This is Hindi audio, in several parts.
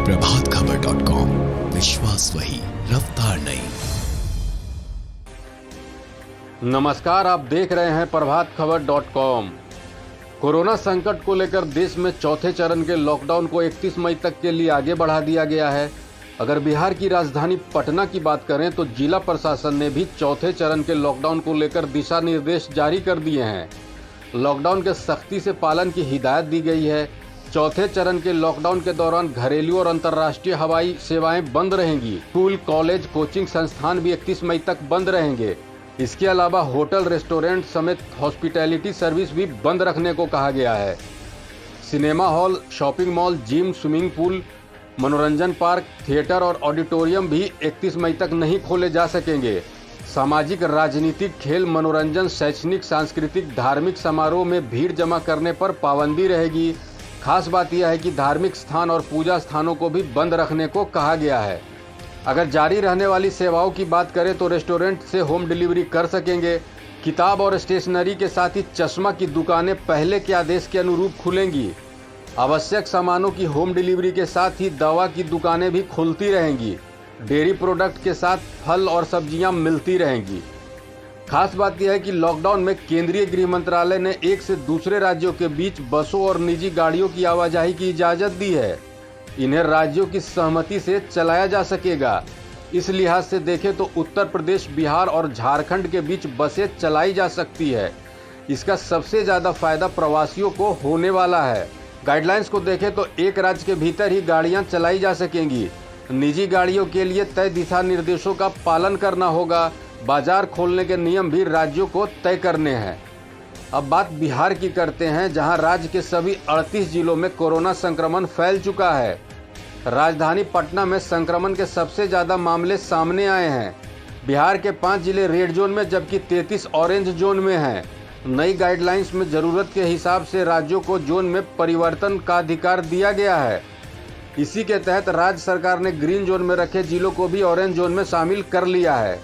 प्रभातखबर.com, विश्वास वही, रफ्तार नहीं। नमस्कार, आप देख रहे हैं प्रभातखबर.com। कोरोना संकट को लेकर देश में चौथे चरण के लॉकडाउन को 31 मई तक के लिए आगे बढ़ा दिया गया है। अगर बिहार की राजधानी पटना की बात करें तो जिला प्रशासन ने भी चौथे चरण के लॉकडाउन को लेकर दिशा निर्देश जारी कर दिए हैं। लॉकडाउन के सख्ती से पालन की हिदायत दी गई है। चौथे चरण के लॉकडाउन के दौरान घरेलू और अंतर्राष्ट्रीय हवाई सेवाएं बंद रहेंगी। स्कूल, कॉलेज, कोचिंग संस्थान भी 31 मई तक बंद रहेंगे। इसके अलावा होटल, रेस्टोरेंट समेत हॉस्पिटैलिटी सर्विस भी बंद रखने को कहा गया है। Cinema hall, shopping mall, gym, swimming pool, मनोरंजन पार्क, थिएटर और ऑडिटोरियम भी 31 मई तक नहीं खोले जा सकेंगे। सामाजिक, राजनीतिक, खेल, मनोरंजन, शैक्षणिक, सांस्कृतिक, धार्मिक समारोह में भीड़ जमा करने पर पाबंदी रहेगी। खास बात यह है कि धार्मिक स्थान और पूजा स्थानों को भी बंद रखने को कहा गया है। अगर जारी रहने वाली सेवाओं की बात करें तो रेस्टोरेंट से होम डिलीवरी कर सकेंगे। किताब और स्टेशनरी के साथ ही चश्मा की दुकानें पहले के आदेश के अनुरूप खुलेंगी। आवश्यक सामानों की होम डिलीवरी के साथ ही दवा की दुकानें भी खुलती रहेंगी। डेयरी प्रोडक्ट के साथ फल और सब्जियां मिलती रहेंगी। खास बात यह है कि लॉकडाउन में केंद्रीय गृह मंत्रालय ने एक से दूसरे राज्यों के बीच बसों और निजी गाड़ियों की आवाजाही की इजाज़त दी है। इन्हें राज्यों की सहमति से चलाया जा सकेगा। इस लिहाज से देखें तो उत्तर प्रदेश, बिहार और झारखंड के बीच बसें चलाई जा सकती है। इसका सबसे ज़्यादा फायदा प्रवासियों को होने वाला है। गाइडलाइंस को देखें तो एक राज्य के भीतर ही गाड़ियां चलाई जा सकेंगी। निजी गाड़ियों के लिए तय दिशा निर्देशों का पालन करना होगा। बाजार खोलने के नियम भी राज्यों को तय करने हैं। अब बात बिहार की करते हैं, जहां राज्य के सभी 38 जिलों में कोरोना संक्रमण फैल चुका है। राजधानी पटना में संक्रमण के सबसे ज़्यादा मामले सामने आए हैं। बिहार के 5 जिले रेड जोन में जबकि 33 ऑरेंज जोन में हैं। नई गाइडलाइंस में ज़रूरत के हिसाब से राज्यों को जोन में परिवर्तन का अधिकार दिया गया है। इसी के तहत राज्य सरकार ने ग्रीन जोन में रखे जिलों को भी ऑरेंज जोन में शामिल कर लिया है।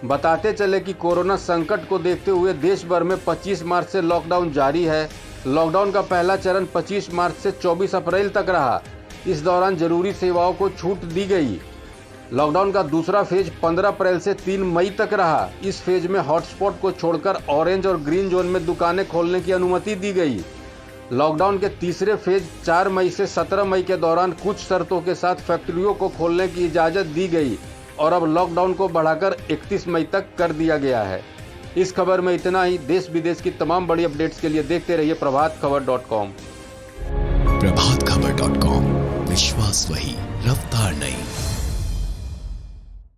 बताते चले कि कोरोना संकट को देखते हुए देश भर में 25 मार्च से लॉकडाउन जारी है। लॉकडाउन का पहला चरण 25 मार्च से 24 अप्रैल तक रहा। इस दौरान जरूरी सेवाओं को छूट दी गई। लॉकडाउन का दूसरा फेज 15 अप्रैल से 3 मई तक रहा। इस फेज में हॉटस्पॉट को छोड़कर ऑरेंज और ग्रीन जोन में दुकानें खोलने की अनुमति दी गई। लॉकडाउन के तीसरे फेज 4 मई से 17 मई के दौरान कुछ शर्तों के साथ फैक्ट्रियों को खोलने की इजाज़त दी गई और अब लॉकडाउन को बढ़ाकर 31 मई तक कर दिया गया है। इस खबर में इतना ही। देश विदेश की तमाम बड़ी अपडेट्स के लिए देखते रहिए प्रभातखबर.com। प्रभातखबर.com, विश्वास वही, रफ्तार नहीं।